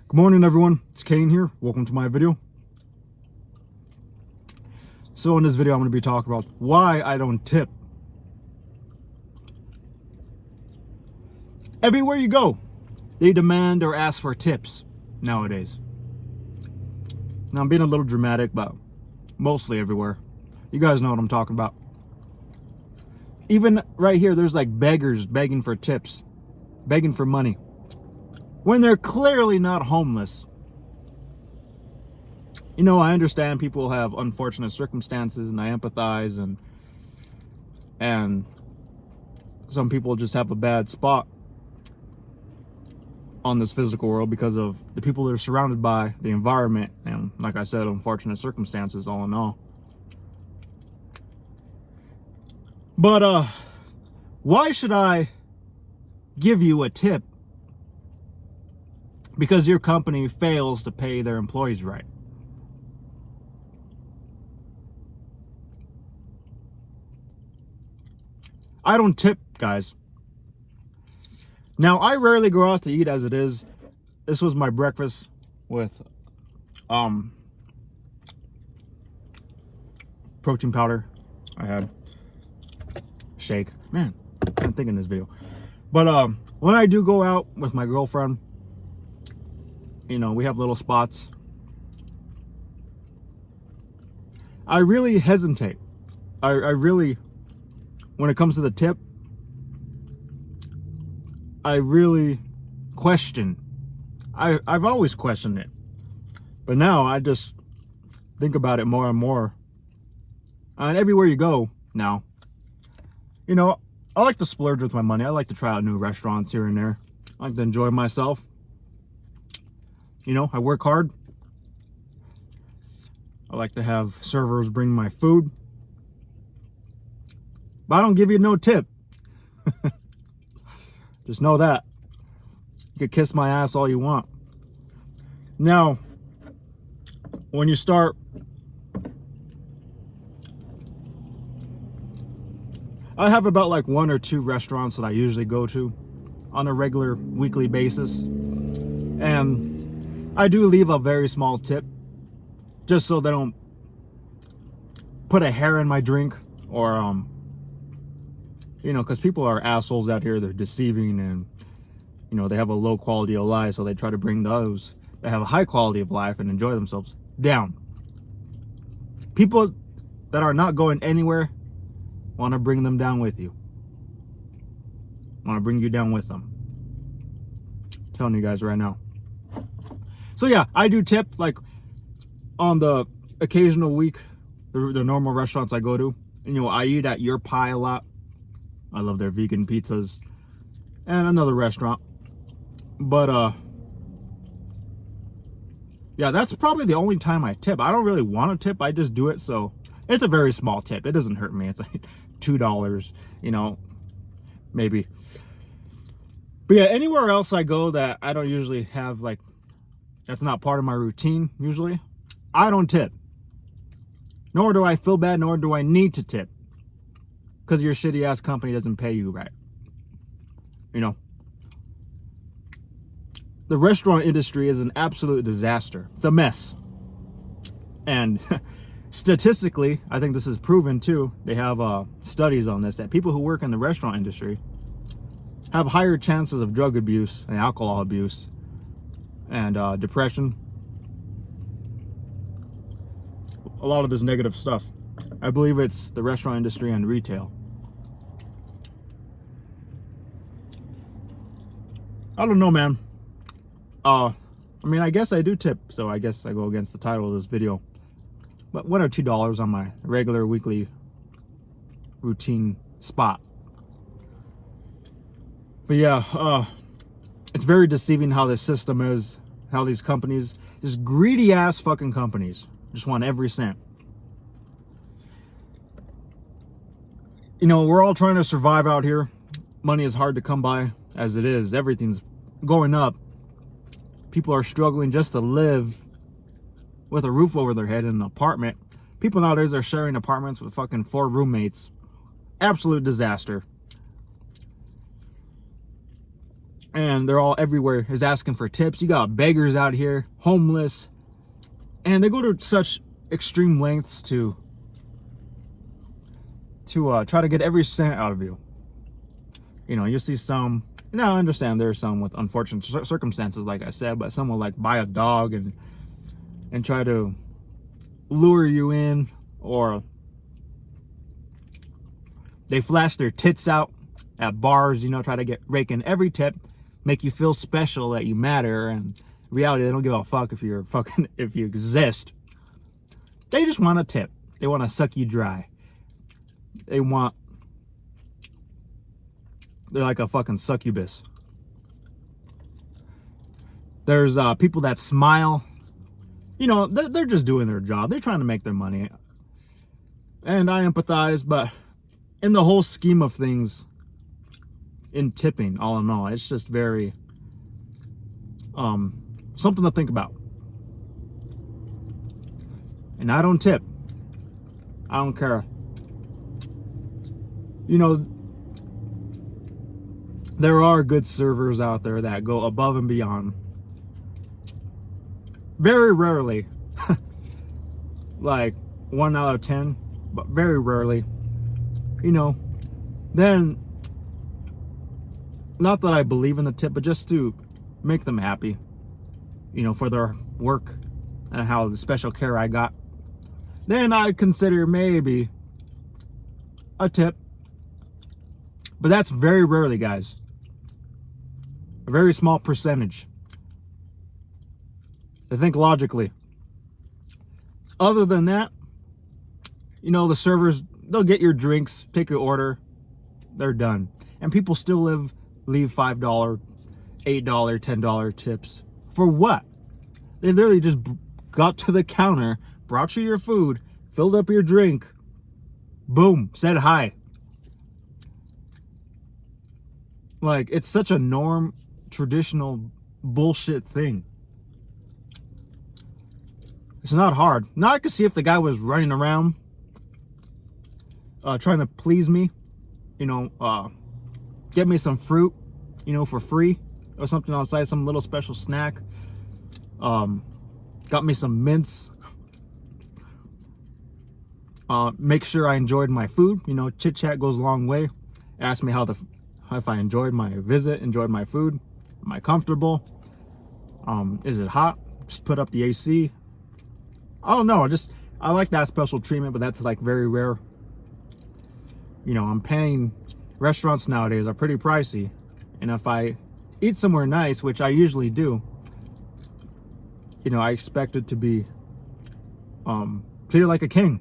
Good morning, everyone. It's Cain here. Welcome to my video. So in this video, I'm going to be talking about why I don't tip. Everywhere you go, they demand or ask for tips nowadays. Now, I'm being a little dramatic, but mostly everywhere. You guys know what I'm talking about. Even right here, there's like beggars begging for tips, begging for money, when they're clearly not homeless. You know, I understand people have unfortunate circumstances, and I empathize, and some people just have a bad spot on this physical world because of the people they're surrounded by, the environment, and like I said, unfortunate circumstances all in all. But why should I give you a tip because your company fails to pay their employees right? I don't tip, guys. Now, I rarely go out to eat as it is. This was my breakfast with protein powder. I had shake. Man, I'm thinking this video. But when I do go out with my girlfriend, you know, we have little spots. I really hesitate. I really, when it comes to the tip, I really question. I've always questioned it, but now I just think about it more and more. And everywhere you go now, you know, I like to splurge with my money. I like to try out new restaurants here and there. I like to enjoy myself. You know, I work hard. I like to have servers bring my food. But I don't give you no tip. Just know that. You could kiss my ass all you want. Now, when you start, I have about like 1 or 2 restaurants that I usually go to on a regular weekly basis. And I do leave a very small tip just so they don't put a hair in my drink, or you know, because people are assholes out here. They're deceiving, and you know, they have a low quality of life, so they try to bring those that have a high quality of life and enjoy themselves down. People that are not going anywhere want to bring them down with you. Want to bring you down with them. I'm telling you guys right now. So yeah, I do tip, like on the occasional week, the normal restaurants I go to. And, you know, I eat at Your Pie a lot. I love their vegan pizzas. And another restaurant. But yeah, that's probably the only time I tip. I don't really want to tip. I just do it, so it's a very small tip. It doesn't hurt me. It's like $2, you know, maybe. But yeah, anywhere else I go that I don't usually have, like, that's not part of my routine usually, I don't tip. Nor do I feel bad, nor do I need to tip, because your shitty ass company doesn't pay you right. You know, the restaurant industry is an absolute disaster. It's a mess. And statistically, I think this is proven too. They have studies on this, that people who work in the restaurant industry have higher chances of drug abuse and alcohol abuse and depression. A lot of this negative stuff. I believe it's the restaurant industry and retail. I don't know, man. I mean, I guess I do tip, so I guess I go against the title of this video. But $1 or $2 on my regular weekly routine spot. But yeah, it's very deceiving how this system is, how these companies, these greedy ass fucking companies, just want every cent. You know, we're all trying to survive out here. Money is hard to come by as it is. Everything's going up. People are struggling just to live with a roof over their head in an apartment. People nowadays are sharing apartments with fucking 4 roommates. Absolute disaster. and they're all everywhere is asking for tips. You got beggars out here, homeless, and they go to such extreme lengths to try to get every cent out of you. You know, you see some, now I understand there's some with unfortunate circumstances, like I said, but some will like buy a dog and try to lure you in, or they flash their tits out at bars, you know, try to rake in every tip, make you feel special, that you matter, and in reality they don't give a fuck if you exist. They just want a tip. They want to suck you dry. They're like a fucking succubus. There's people that smile. You know, they're just doing their job. They're trying to make their money. And I empathize, but in the whole scheme of things, in tipping, all in all, it's just very something to think about. And I don't tip. I don't care. You know, there are good servers out there that go above and beyond. Very rarely, like 1 out of 10, but very rarely, you know, then, not that I believe in the tip, but just to make them happy, you know, for their work and how the special care I got, then I'd consider maybe a tip. But that's very rarely, guys. A very small percentage. I think logically. Other than that, you know, the servers, they'll get your drinks, take your order, they're done. And people still leave $5, $8, $10 tips. For what? They literally just got to the counter, brought you your food, filled up your drink, boom, said hi. Like, it's such a norm, traditional bullshit thing. It's not hard. Now I could see if the guy was running around trying to please me, you know, get me some fruit, you know, for free, or something on the side, some little special snack. Got me some mints. Make sure I enjoyed my food. You know, chit chat goes a long way. Ask me if I enjoyed my visit, enjoyed my food. Am I comfortable? Is it hot? Just put up the AC. I don't know. I like that special treatment, but that's like very rare. You know, I'm paying, restaurants nowadays are pretty pricey. And if I eat somewhere nice, which I usually do, you know, I expect it to be treated like a king.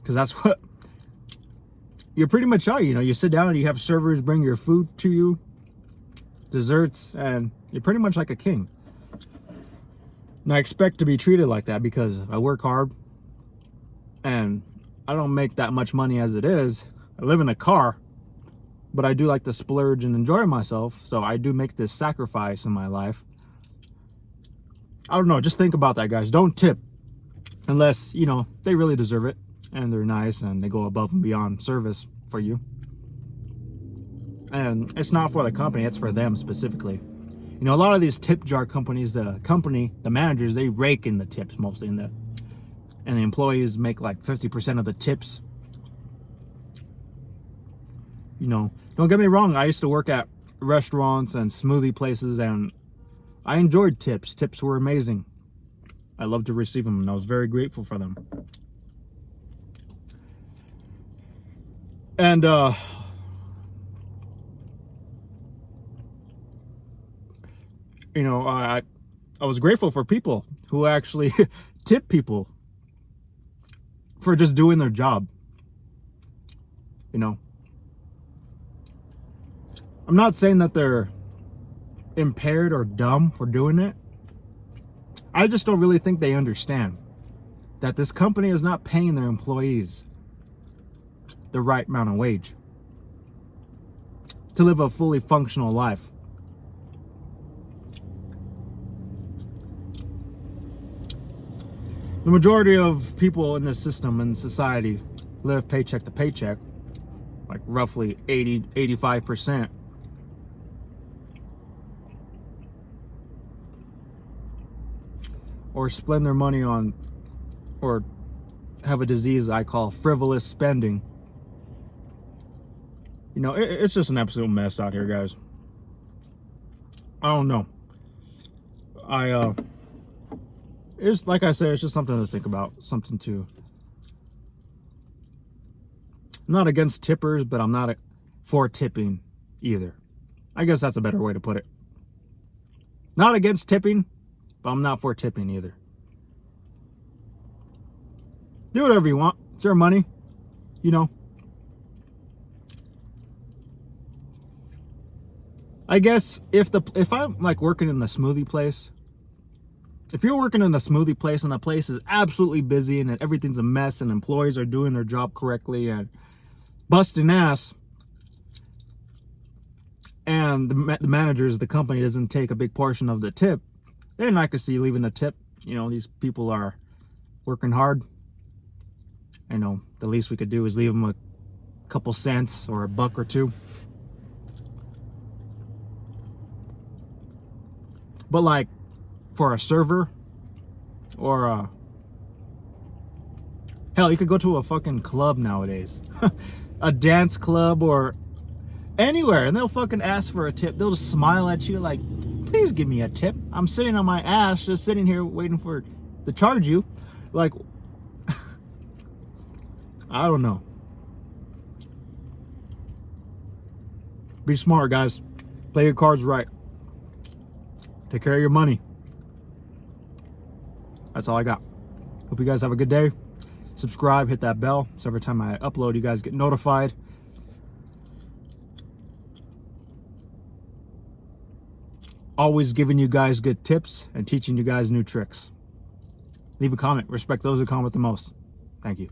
Because that's what you pretty much are. You know, you sit down and you have servers bring your food to you, desserts, and you're pretty much like a king. And I expect to be treated like that because I work hard and I don't make that much money as it is. I live in a car, but I do like to splurge and enjoy myself. So I do make this sacrifice in my life. I don't know. Just think about that, guys. Don't tip unless, you know, they really deserve it and they're nice and they go above and beyond service for you. And it's not for the company, it's for them specifically. You know, a lot of these tip jar companies, the managers, they rake in the tips mostly, and the employees make like 50% of the tips. You know, don't get me wrong, I used to work at restaurants and smoothie places and I enjoyed tips. Tips were amazing. I loved to receive them and I was very grateful for them. And you know, I was grateful for people who actually tip people for just doing their job. You know, I'm not saying that they're impaired or dumb for doing it. I just don't really think they understand that this company is not paying their employees the right amount of wage to live a fully functional life. The majority of people in this system and society live paycheck to paycheck, like roughly 85%. or spend their money on, or have a disease I call frivolous spending. You know, it's just an absolute mess out here, guys. I don't know. It's like I said, it's just something to think about, something to. I'm not against tippers, but I'm not for tipping either. I guess that's a better way to put it. Not against tipping, but I'm not for tipping either. Do whatever you want. It's your money, you know. I guess if I'm like working in a smoothie place, if you're working in a smoothie place and the place is absolutely busy and everything's a mess and employees are doing their job correctly and busting ass, and the managers, the company doesn't take a big portion of the tip, then I could see leaving a tip. You know, these people are working hard. I know the least we could do is leave them a couple cents or a buck or two. But like for a server or hell, you could go to a fucking club nowadays, a dance club or anywhere, and they'll fucking ask for a tip. They'll just smile at you like, please give me a tip. I'm sitting on my ass just sitting here waiting for to charge you. Like, I don't know. Be smart, guys. Play your cards right. Take care of your money. That's all I got. Hope you guys have a good day. Subscribe, hit that bell, so every time I upload, you guys get notified. Always giving you guys good tips and teaching you guys new tricks. Leave a comment. Respect those who comment the most. Thank you.